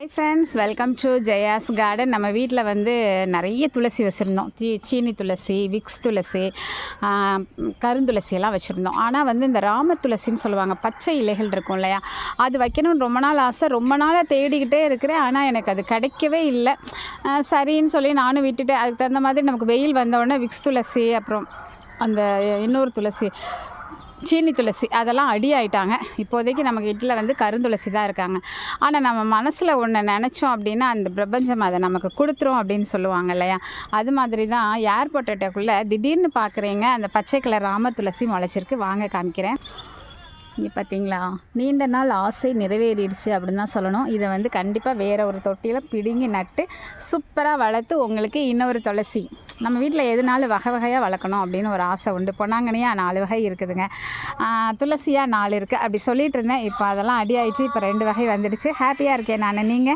Hi friends, welcome to Jaya's garden. நம்ம வீட்டில் வந்து நிறைய துளசி வச்சுருந்தோம். சீனி துளசி, விக்ஸ் துளசி, கருந்துளசி எல்லாம் வச்சுருந்தோம். ஆனால் வந்து இந்த ராம துளசின்னு சொல்லுவாங்க, பச்சை இலைகள் இருக்கும் இல்லையா, அது வைக்கணும்னு ரொம்ப நாள் ஆசை. ரொம்ப நாளாக தேடிக்கிட்டே இருக்கிறேன், ஆனால் எனக்கு அது கிடைக்கவே இல்லை. சரின்னு சொல்லி நானும் விட்டுட்டேன். அதுக்கு தகுந்த மாதிரி நமக்கு வெயில் வந்தோடனே விக்ஸ் துளசி, அப்புறம் அந்த இன்னொரு துளசி, சீனி துளசி, அதெல்லாம் அடி ஆயிட்டாங்க. இப்போதைக்கு நம்ம வீட்டில் வந்து கருந்துளசி தான் இருக்காங்க. ஆனால் நம்ம மனசில் ஒன்று நினச்சோம் அப்படின்னா அந்த பிரபஞ்சம் அதை நமக்கு கொடுத்துரும் அப்படின்னு சொல்லுவாங்க இல்லையா. அது மாதிரி தான் ஏர் பொட்டேட்டோக்குள்ளே திடீர்னு பார்க்குறீங்க அந்த பச்சை கலர் ராம துளசி முளைச்சிருக்கு. வாங்க காமிக்கிறேன். இங்கே பார்த்தீங்களா, நீண்ட நாள் ஆசை நிறைவேறிடுச்சு அப்படின்னு தான் சொல்லணும். இதை வந்து கண்டிப்பாக வேறு ஒரு தொட்டியில் பிடுங்கி நட்டு சூப்பராக வளர்த்து உங்களுக்கு இன்னொரு துளசி, நம்ம வீட்டில் எதுனாலும் வகை வகையாக வளர்க்கணும் அப்படின்னு ஒரு ஆசை உண்டு. பொன்னாங்கண்ணியாக 4 வகை இருக்குதுங்க, துளசியாக 4 இருக்குது அப்படி சொல்லிகிட்டு இருந்தேன். இப்போ அதெல்லாம் அடி ஆயிடுச்சு. இப்போ 2 வகை வந்துடுச்சு. ஹாப்பியாக இருக்கேன் நான். நீங்கள்?